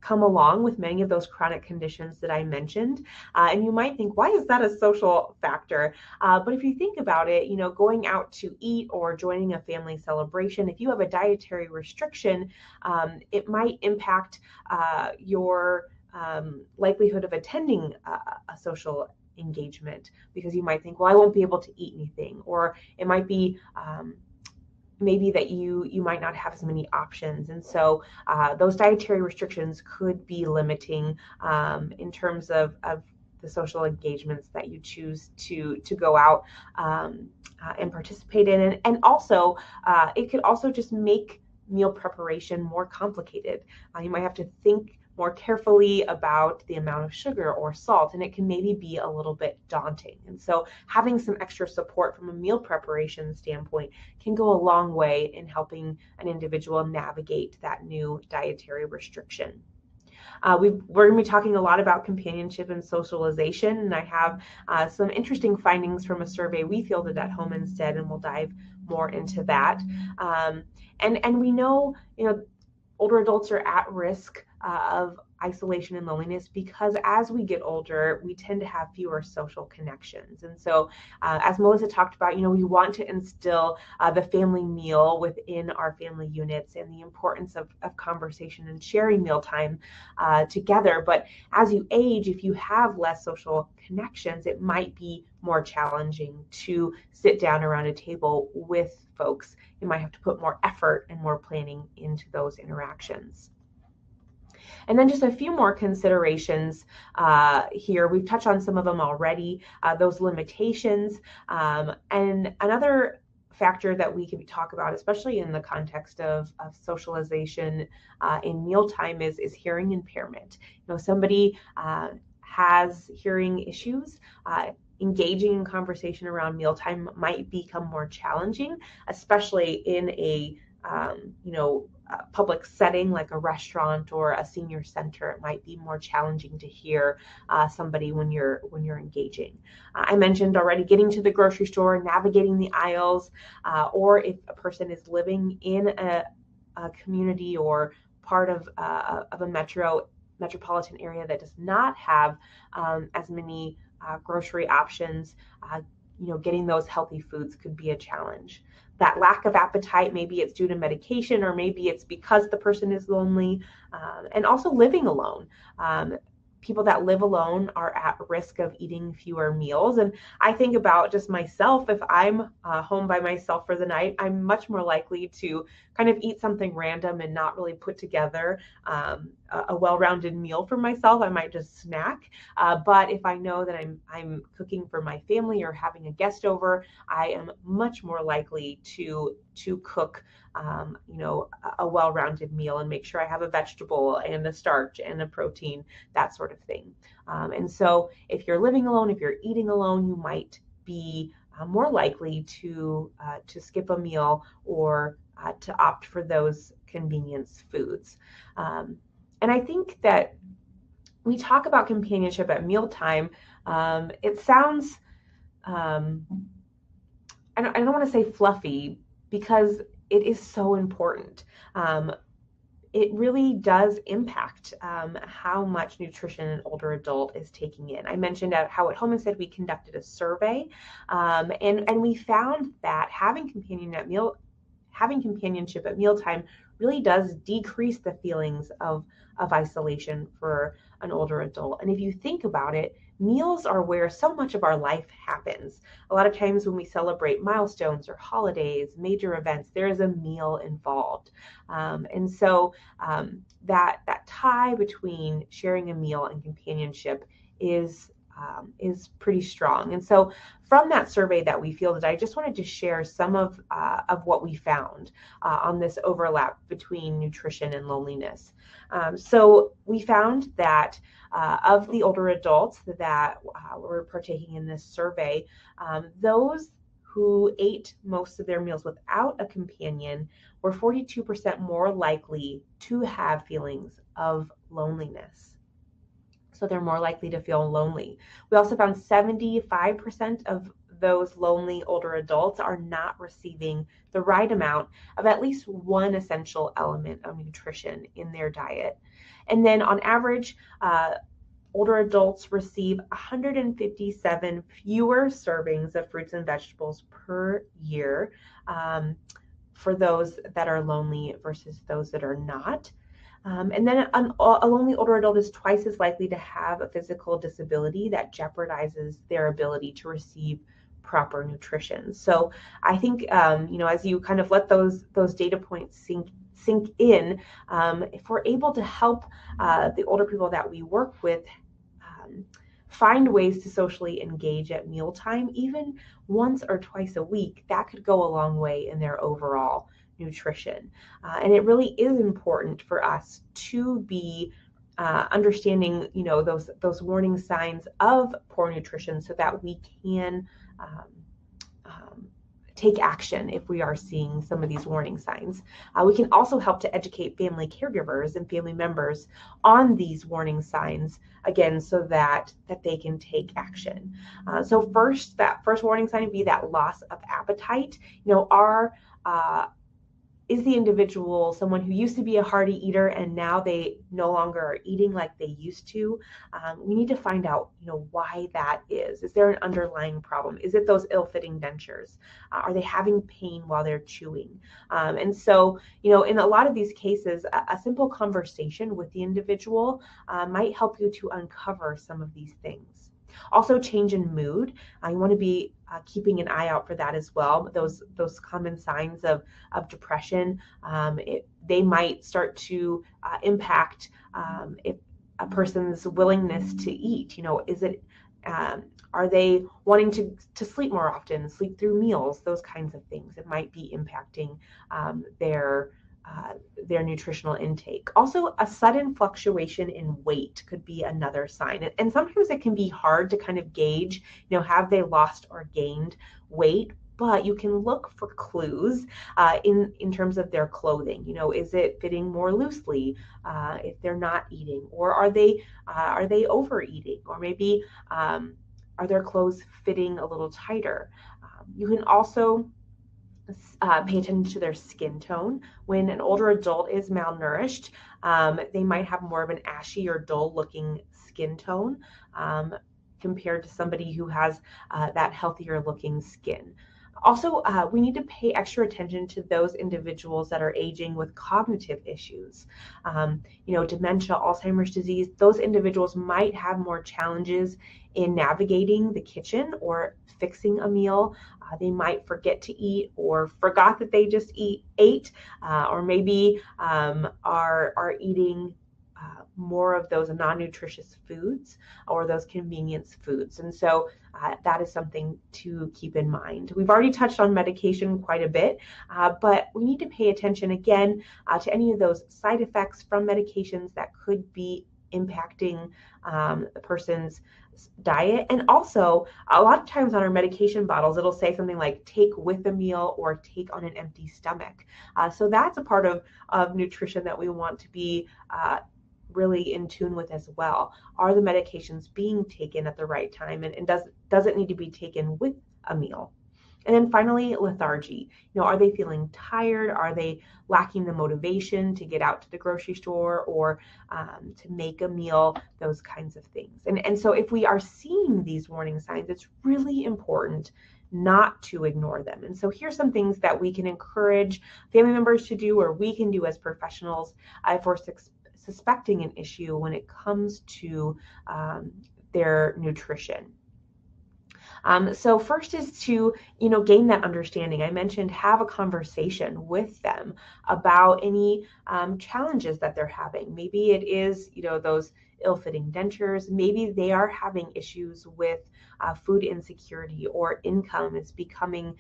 come along with many of those chronic conditions that I mentioned. And you might think, why is that a social factor? But if you think about it, going out to eat or joining a family celebration, if you have a dietary restriction, it might impact your likelihood of attending a social engagement, because you might think, well, I won't be able to eat anything, or it might be maybe that you might not have as many options. And so those dietary restrictions could be limiting in terms of the social engagements that you choose to go out and participate in. And also, it could also just make meal preparation more complicated. You might have to think more carefully about the amount of sugar or salt, and it can maybe be a little bit daunting. And so having some extra support from a meal preparation standpoint can go a long way in helping an individual navigate that new dietary restriction. We're going to be talking a lot about companionship and socialization, and I have some interesting findings from a survey we fielded at Home Instead, and we'll dive more into that. And we know, older adults are at risk of isolation and loneliness because as we get older, we tend to have fewer social connections. And so, as Melissa talked about, we want to instill the family meal within our family units and the importance of conversation and sharing mealtime together. But as you age, if you have less social connections, it might be more challenging to sit down around a table with folks. You might have to put more effort and more planning into those interactions. And then just a few more considerations here. We've touched on some of them already, those limitations. And another factor that we can talk about, especially in the context of socialization in mealtime, is hearing impairment. Somebody has hearing issues. Engaging in conversation around mealtime might become more challenging, especially in a public setting like a restaurant or a senior center. It might be more challenging to hear somebody when you're engaging. I mentioned already getting to the grocery store, navigating the aisles, or if a person is living in a community or part of a metropolitan area that does not have as many grocery options, getting those healthy foods could be a challenge. That lack of appetite, maybe it's due to medication, or maybe it's because the person is lonely, and also living alone. People that live alone are at risk of eating fewer meals. And I think about just myself. If I'm home by myself for the night, I'm much more likely to kind of eat something random and not really put together a well-rounded meal for myself. I might just snack. But if I know that I'm cooking for my family or having a guest over, I am much more likely to cook a well-rounded meal and make sure I have a vegetable and a starch and a protein, that sort of thing. And so if you're living alone, if you're eating alone, you might be more likely to skip a meal or to opt for those convenience foods. And I think that we talk about companionship at mealtime. It sounds, I don't want to say fluffy, because it is so important. It really does impact how much nutrition an older adult is taking in. I mentioned how at Home Instead we conducted a survey, and we found that having companionship at mealtime really does decrease the feelings of isolation for an older adult. And if you think about it, meals are where so much of our life happens. A lot of times when we celebrate milestones or holidays, major events, there is a meal involved. And so that tie between sharing a meal and companionship is pretty strong. And so from that survey that we fielded, I just wanted to share some of what we found on this overlap between nutrition and loneliness. So we found that of the older adults that were partaking in this survey, those who ate most of their meals without a companion were 42% more likely to have feelings of loneliness. So they're more likely to feel lonely. We also found 75% of those lonely older adults are not receiving the right amount of at least one essential element of nutrition in their diet. And then on average, older adults receive 157 fewer servings of fruits and vegetables per year for those that are lonely versus those that are not. And then a lonely older adult is twice as likely to have a physical disability that jeopardizes their ability to receive proper nutrition. So I think, as you kind of let those data points sink in, if we're able to help the older people that we work with find ways to socially engage at mealtime, even once or twice a week, that could go a long way in their overall nutrition. And it really is important for us to be understanding, those warning signs of poor nutrition so that we can take action if we are seeing some of these warning signs. We can also help to educate family caregivers and family members on these warning signs, again, so that they can take action. So that first warning sign would be that loss of appetite. Is the individual someone who used to be a hearty eater and now they no longer are eating like they used to? We need to find out, why that is. Is there an underlying problem? Is it those ill-fitting dentures? Are they having pain while they're chewing? And so, in a lot of these cases, a simple conversation with the individual might help you to uncover some of these things. Also, change in mood. You want to be keeping an eye out for that as well. Those common signs of depression, they might start to impact if a person's willingness to eat. Is it are they wanting to sleep more often, sleep through meals, those kinds of things? It might be impacting their nutritional intake. Also, a sudden fluctuation in weight could be another sign. And sometimes it can be hard to kind of gauge, have they lost or gained weight? But you can look for clues in terms of their clothing. Is it fitting more loosely if they're not eating, or are they overeating, or maybe are their clothes fitting a little tighter? You can also pay attention to their skin tone. When an older adult is malnourished, they might have more of an ashy or dull looking skin tone compared to somebody who has that healthier looking skin. Also, we need to pay extra attention to those individuals that are aging with cognitive issues. Dementia, Alzheimer's disease, those individuals might have more challenges in navigating the kitchen or fixing a meal. They might forget to eat or forgot that they just ate, or maybe are eating more of those non-nutritious foods or those convenience foods. And so that is something to keep in mind. We've already touched on medication quite a bit, but we need to pay attention again to any of those side effects from medications that could be impacting the person's diet. And also, a lot of times on our medication bottles, it'll say something like take with a meal or take on an empty stomach. So that's a part of nutrition that we want to be really in tune with as well. Are the medications being taken at the right time, and does it need to be taken with a meal? And then finally, lethargy. Are they feeling tired? Are they lacking the motivation to get out to the grocery store or to make a meal? Those kinds of things. And so if we are seeing these warning signs, it's really important not to ignore them. And so here's some things that we can encourage family members to do, or we can do as professionals if we're suspecting an issue when it comes to their nutrition. So first is to, gain that understanding. I mentioned have a conversation with them about any challenges that they're having. Maybe it is, those ill-fitting dentures. Maybe they are having issues with food insecurity, or income is becoming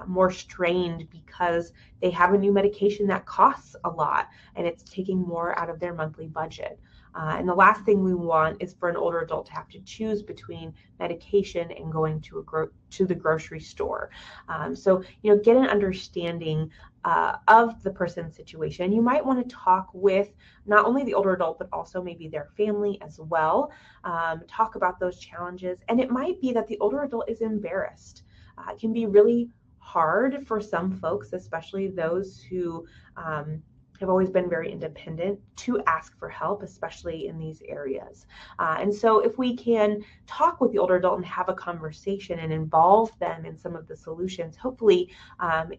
more strained because they have a new medication that costs a lot and it's taking more out of their monthly budget. And the last thing we want is for an older adult to have to choose between medication and going to the grocery store. So, get an understanding of the person's situation. You might want to talk with not only the older adult, but also maybe their family as well. Talk about those challenges. And it might be that the older adult is embarrassed. It can be really hard for some folks, especially those who have always been very independent, to ask for help, especially in these areas. And so if we can talk with the older adult and have a conversation and involve them in some of the solutions, hopefully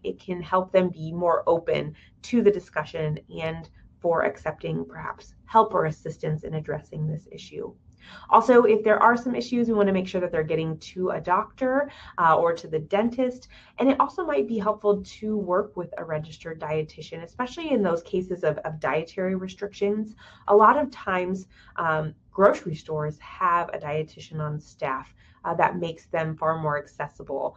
it can help them be more open to the discussion and for accepting perhaps help or assistance in addressing this issue. Also, if there are some issues, we want to make sure that they're getting to a doctor or to the dentist. And it also might be helpful to work with a registered dietitian, especially in those cases of dietary restrictions. A lot of times, grocery stores have a dietitian on staff. That makes them far more accessible,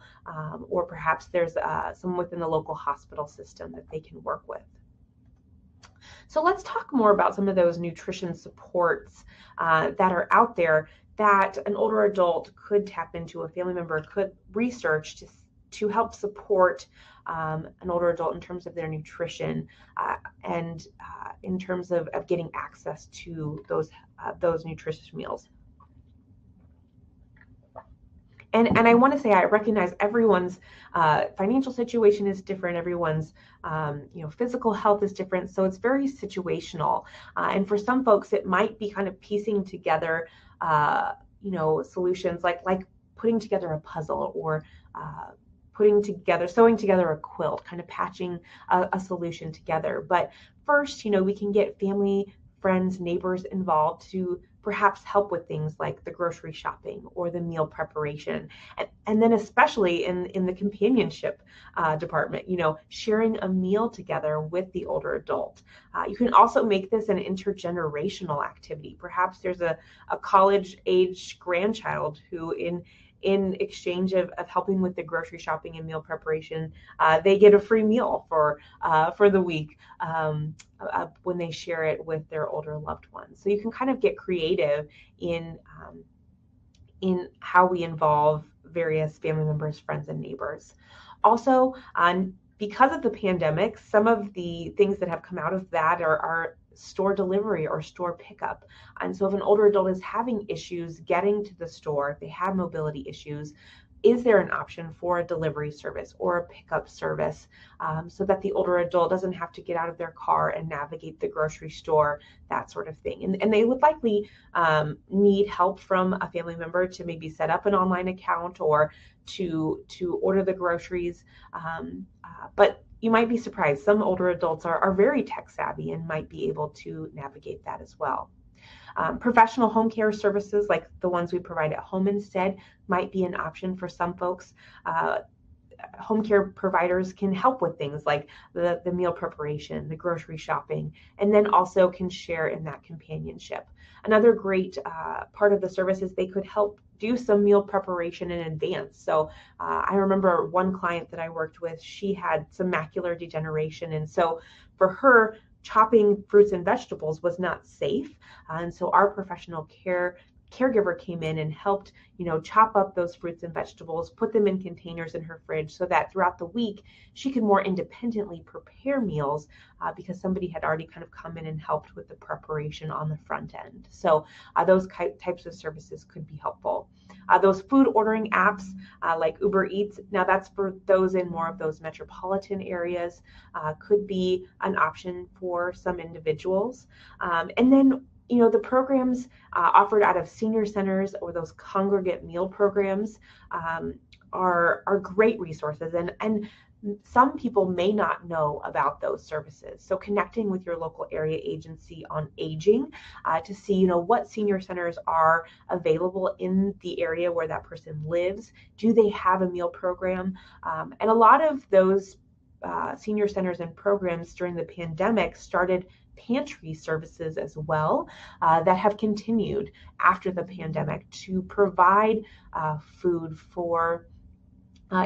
or perhaps there's some within the local hospital system that they can work with. So let's talk more about some of those nutrition supports that are out there that an older adult could tap into, a family member could research to help support an older adult in terms of their nutrition and in terms of getting access to those nutritious meals. And I want to say, I recognize everyone's financial situation is different. Everyone's physical health is different. So it's very situational. And for some folks, it might be kind of piecing together, solutions like putting together a puzzle or sewing together a quilt, kind of patching a solution together. But first, we can get family, friends, neighbors involved to perhaps help with things like the grocery shopping or the meal preparation. And then especially in the companionship department, sharing a meal together with the older adult. You can also make this an intergenerational activity. Perhaps there's a college-age grandchild who in exchange of helping with the grocery shopping and meal preparation, they get a free meal for the week when they share it with their older loved ones. So you can kind of get creative in how we involve various family members, friends, and neighbors. Also, because of the pandemic, some of the things that have come out of that are store delivery or store pickup. And so if an older adult is having issues getting to the store, if they have mobility issues, is there an option for a delivery service or a pickup service so that the older adult doesn't have to get out of their car and navigate the grocery store, that sort of thing. And they would likely need help from a family member to maybe set up an online account or to order the groceries. But you might be surprised. Some older adults are very tech savvy and might be able to navigate that as well. Professional home care services like the ones we provide at home instead might be an option for some folks. Home care providers can help with things like the meal preparation, the grocery shopping, and then also can share in that companionship. Another great part of the service is they could help do some meal preparation in advance. So I remember one client that I worked with, she had some macular degeneration. And so for her, chopping fruits and vegetables was not safe. And so our professional caregiver came in and helped, chop up those fruits and vegetables, put them in containers in her fridge so that throughout the week she could more independently prepare meals because somebody had already kind of come in and helped with the preparation on the front end. So those types of services could be helpful. Those food ordering apps like Uber Eats, now that's for those in more of those metropolitan areas, could be an option for some individuals. And then the programs offered out of senior centers or those congregate meal programs are great resources. And some people may not know about those services. So connecting with your local area agency on aging to see, what senior centers are available in the area where that person lives. Do they have a meal program? And a lot of those senior centers and programs during the pandemic started pantry services as well that have continued after the pandemic to provide food for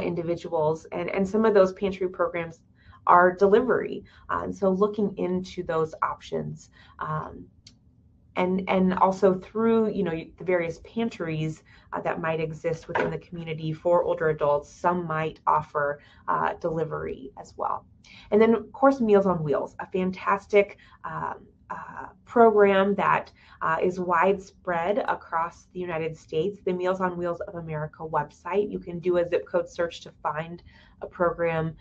individuals. And some of those pantry programs are delivery. And so looking into those options and also through, the various pantries that might exist within the community for older adults, some might offer delivery as well. And then, of course, Meals on Wheels, a fantastic program that is widespread across the United States. The Meals on Wheels of America website, you can do a zip code search to find a program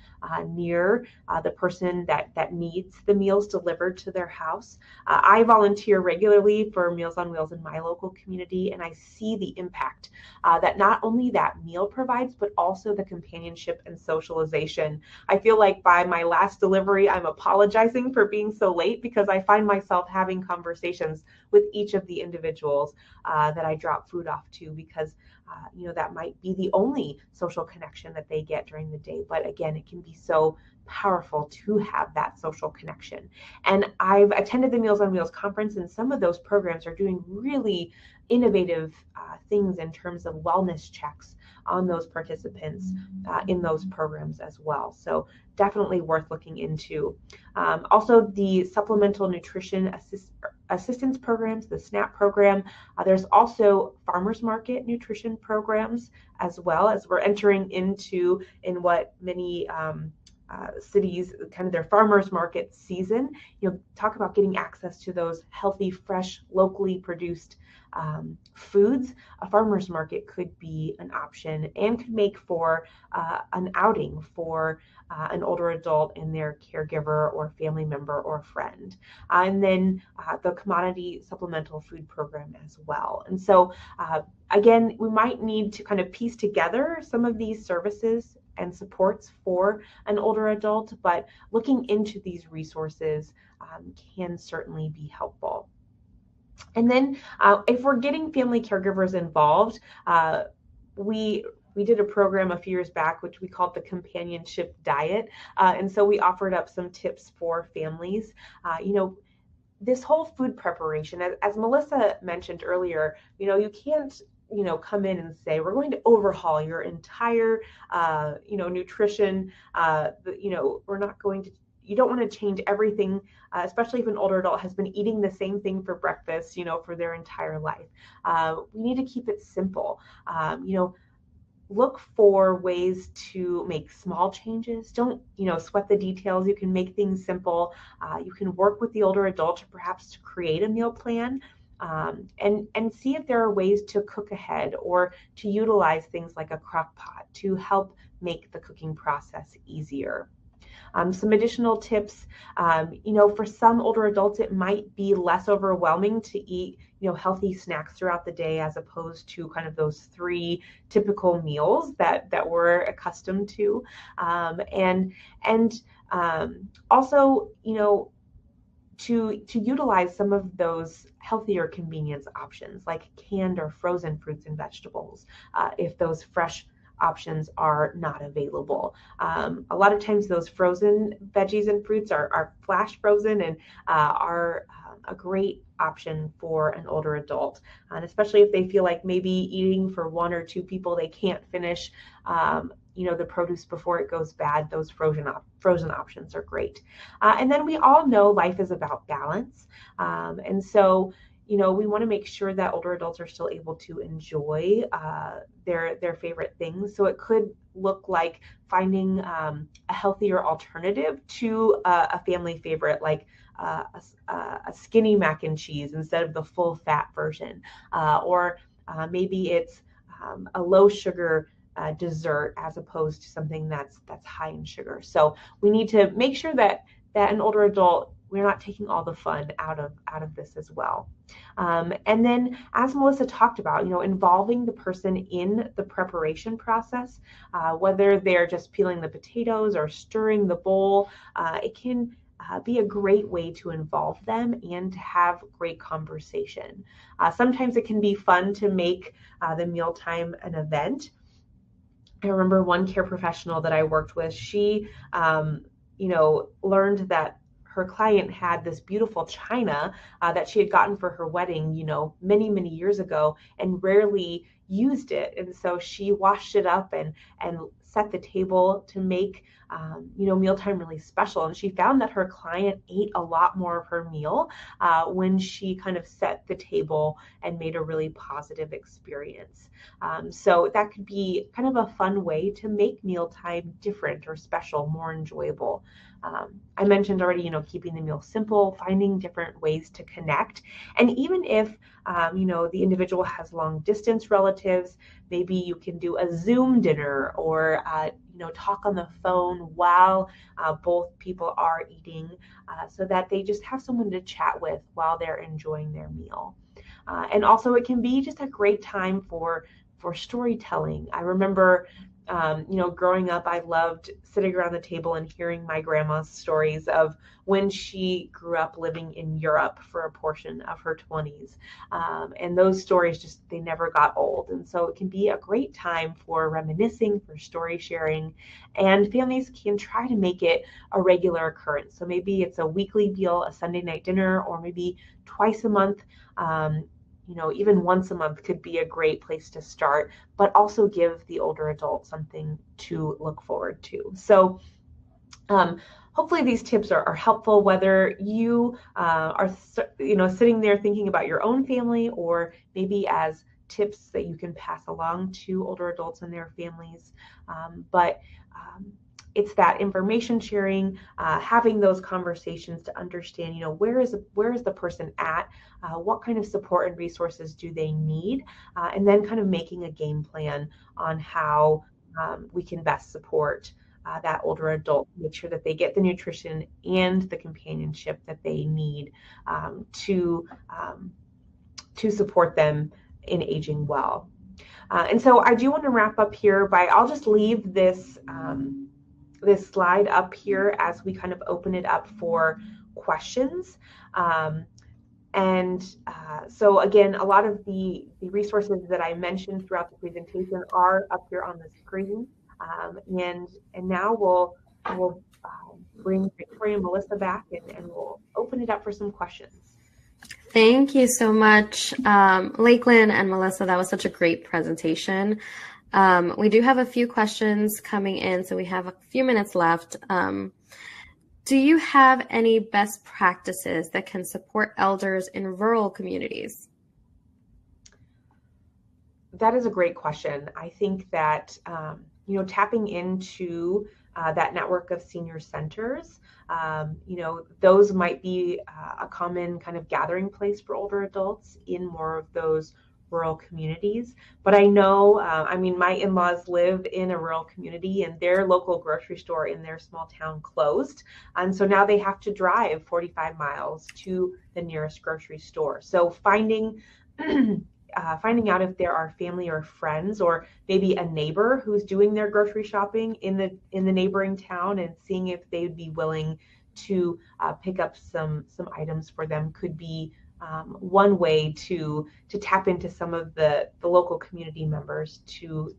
near the person that needs the meals delivered to their house. I volunteer regularly for Meals on Wheels in my local community, and I see the impact that not only that meal provides, but also the companionship and socialization. I feel like by my last delivery, I'm apologizing for being so late because I find myself having conversations with each of the individuals that I drop food off to, because that might be the only social connection that they get during the day. But again, it can be so powerful to have that social connection. And I've attended the Meals on Wheels conference, and some of those programs are doing really innovative things in terms of wellness checks on those participants in those programs as well. So definitely worth looking into. Also, the supplemental nutrition assistance programs, the SNAP program. There's also farmers market nutrition programs as well, as we're entering into in what many cities, kind of their farmers market season. Talk about getting access to those healthy, fresh, locally produced foods. A farmers market could be an option and could make for an outing for an older adult and their caregiver or family member or friend. And then the commodity supplemental food program as well. And so again, we might need to kind of piece together some of these services and supports for an older adult, but looking into these resources can certainly be helpful. And then if we're getting family caregivers involved, we did a program a few years back, which we called the companionship diet. And so we offered up some tips for families. This whole food preparation, as Melissa mentioned earlier, you can't come in and say, we're going to overhaul your entire, nutrition. We're not going to, you don't want to change everything, especially if an older adult has been eating the same thing for breakfast, for their entire life. We need to keep it simple. Look for ways to make small changes. Don't, sweat the details. You can make things simple. You can work with the older adult to perhaps create a meal plan. And see if there are ways to cook ahead or to utilize things like a crock pot to help make the cooking process easier. Some additional tips, for some older adults, it might be less overwhelming to eat, healthy snacks throughout the day as opposed to kind of those 3 typical meals that we're accustomed to. Also, to utilize some of those healthier convenience options like canned or frozen fruits and vegetables, if those fresh options are not available. A lot of times those frozen veggies and fruits are flash frozen and are a great option for an older adult, and especially if they feel like maybe eating for 1 or 2 people, they can't finish the produce before it goes bad. Those frozen options are great. And then we all know life is about balance. And so, we want to make sure that older adults are still able to enjoy their favorite things. So it could look like finding a healthier alternative to a family favorite, like a skinny mac and cheese instead of the full fat version. Or maybe it's a low sugar dessert as opposed to something that's high in sugar. So we need to make sure that an older adult, we're not taking all the fun out of this as well. And then, as Melissa talked about, involving the person in the preparation process, whether they're just peeling the potatoes or stirring the bowl, it can be a great way to involve them and to have great conversation. Sometimes it can be fun to make the mealtime an event. I remember one care professional that I worked with, she, learned that her client had this beautiful china that she had gotten for her wedding, many, many years ago, and rarely used it. And so she washed it up and set the table to make, mealtime really special. And she found that her client ate a lot more of her meal when she kind of set the table and made a really positive experience. So that could be kind of a fun way to make mealtime different or special, more enjoyable. I mentioned already, keeping the meal simple, finding different ways to connect. And even if, the individual has long distance relatives, maybe you can do a Zoom dinner or, talk on the phone while both people are eating so that they just have someone to chat with while they're enjoying their meal. And also it can be just a great time for storytelling. I remember Growing up, I loved sitting around the table and hearing my grandma's stories of when she grew up living in Europe for a portion of her 20s. And those stories they never got old. And so it can be a great time for reminiscing, for story sharing, and families can try to make it a regular occurrence. So maybe it's a weekly deal, a Sunday night dinner, or maybe twice a month. Even once a month could be a great place to start, but also give the older adult something to look forward to. So hopefully these tips are helpful, whether you are sitting there thinking about your own family, or maybe as tips that you can pass along to older adults and their families. But it's that information sharing, having those conversations to understand, where is the person at, what kind of support and resources do they need, and then kind of making a game plan on how we can best support that older adult, make sure that they get the nutrition and the companionship that they need to support them in aging well. And so I do want to wrap up here I'll just leave this slide up here as we kind of open it up for questions. So again, a lot of the resources that I mentioned throughout the presentation are up here on the screen. And now we'll bring Victoria and Melissa back and we'll open it up for some questions. Thank you so much, Lakeland and Melissa. That was such a great presentation. We do have a few questions coming in, so we have a few minutes left. Do you have any best practices that can support elders in rural communities? That is a great question. I think that, tapping into that network of senior centers, those might be a common kind of gathering place for older adults in more of those rural communities. But I know, my in-laws live in a rural community and their local grocery store in their small town closed. And so now they have to drive 45 miles to the nearest grocery store. So finding out if there are family or friends or maybe a neighbor who's doing their grocery shopping in the neighboring town and seeing if they would be willing to pick up some items for them could be one way to tap into some of the local community members to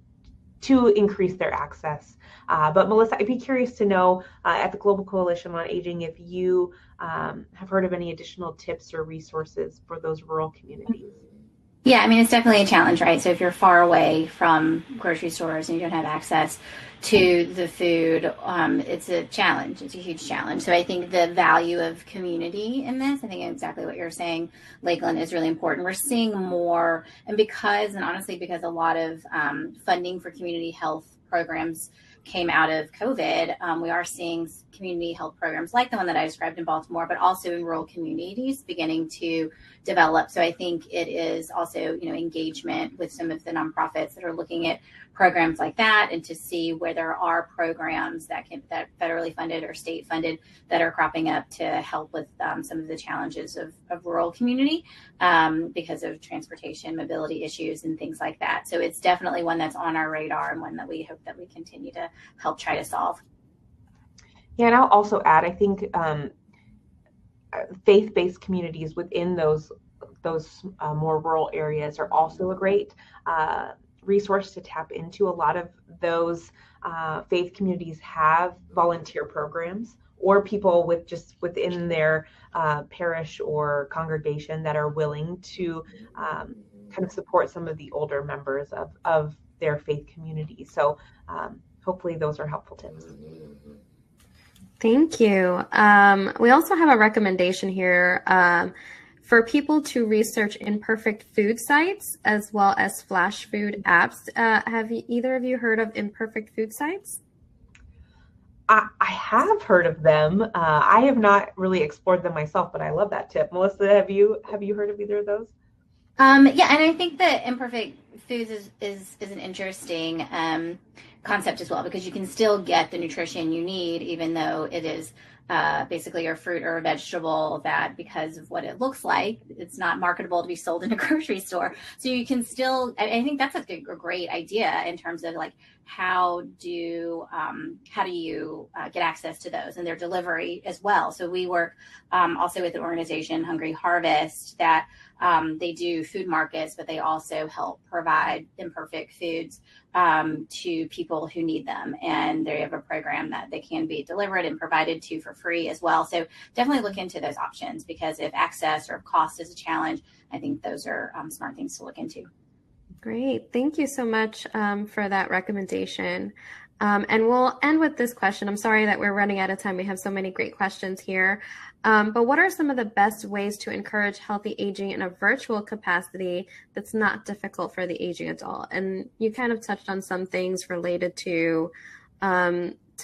increase their access. But Melissa, I'd be curious to know at the Global Coalition on Aging if you have heard of any additional tips or resources for those rural communities. Yeah, it's definitely a challenge, right? So if you're far away from grocery stores and you don't have access to the food, it's a challenge. It's a huge challenge. So I think the value of community in this, I think exactly what you're saying, Lakeland, is really important. We're seeing more, and honestly, because a lot of funding for community health programs came out of COVID, we are seeing community health programs like the one that I described in Baltimore, but also in rural communities beginning to develop. So I think it is also, engagement with some of the nonprofits that are looking at programs like that, and to see where there are programs that federally funded or state funded that are cropping up to help with some of the challenges of rural community because of transportation, mobility issues, and things like that. So it's definitely one that's on our radar and one that we hope that we continue to help try to solve. Yeah, and I'll also add, I think faith-based communities within those more rural areas are also a great resource to tap into. A lot of those faith communities have volunteer programs or people within their parish or congregation that are willing to kind of support some of the older members of their faith community. So hopefully those are helpful tips. Thank you. We also have a recommendation here for people to research imperfect food sites as well as flash food apps. Have either of you heard of imperfect food sites? I have heard of them. I have not really explored them myself, but I love that tip. Melissa, have you heard of either of those? Yeah, and I think that imperfect foods is an interesting concept as well, because you can still get the nutrition you need, even though it is basically a fruit or a vegetable that, because of what it looks like, it's not marketable to be sold in a grocery store. So you can still, I think that's a great idea in terms of like, how do you get access to those and their delivery as well. So we work also with an organization, Hungry Harvest, that they do food markets, but they also help provide imperfect foods to people who need them. And they have a program that they can be delivered and provided to for free as well. So definitely look into those options, because if access or if cost is a challenge, I think those are smart things to look into. Great. Thank you so much for that recommendation. And we'll end with this question. I'm sorry that we're running out of time. We have so many great questions here. But what are some of the best ways to encourage healthy aging in a virtual capacity that's not difficult for the aging adult? And you kind of touched on some things related to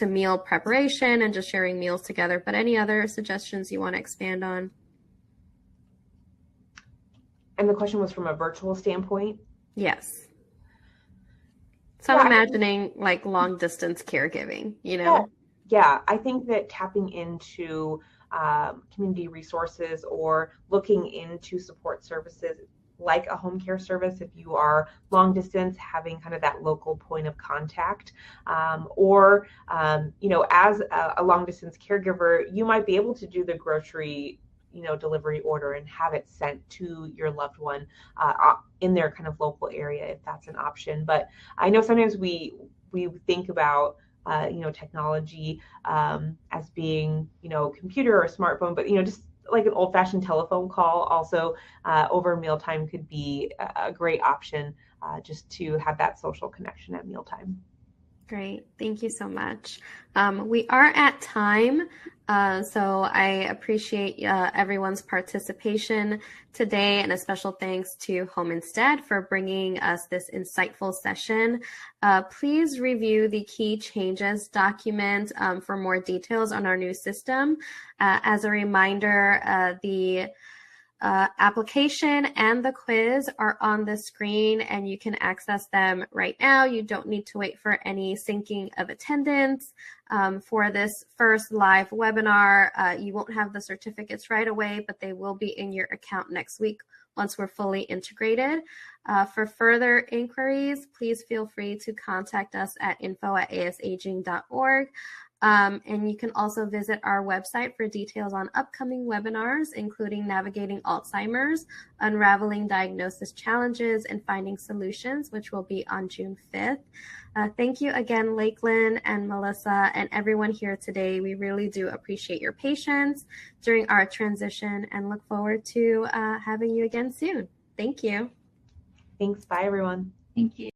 meal preparation and just sharing meals together, but any other suggestions you want to expand on? And the question was from a virtual standpoint? Yes. So I'm imagining like long distance caregiving, you know? Yeah, I think that tapping into community resources or looking into support services like a home care service, if you are long distance, having kind of that local point of contact, or as a long distance caregiver, you might be able to do the grocery delivery order and have it sent to your loved one in their kind of local area, if that's an option. But I know sometimes we think about technology as being computer or smartphone, but just like an old-fashioned telephone call also over mealtime could be a great option, just to have that social connection at mealtime. Great. Thank you so much. We are at time, so I appreciate everyone's participation today, and a special thanks to Home Instead for bringing us this insightful session. Please review the key changes document for more details on our new system. As a reminder, the application and the quiz are on the screen, and you can access them right now. You don't need to wait for any syncing of attendance. For this first live webinar, you won't have the certificates right away, but they will be in your account next week once we're fully integrated. For further inquiries, please feel free to contact us at info@asaging.org. And you can also visit our website for details on upcoming webinars, including navigating Alzheimer's, unraveling diagnosis challenges, and finding solutions, which will be on June 5th. Thank you again, Lakeland and Melissa and everyone here today. We really do appreciate your patience during our transition and look forward to having you again soon. Thank you. Thanks. Bye, everyone. Thank you.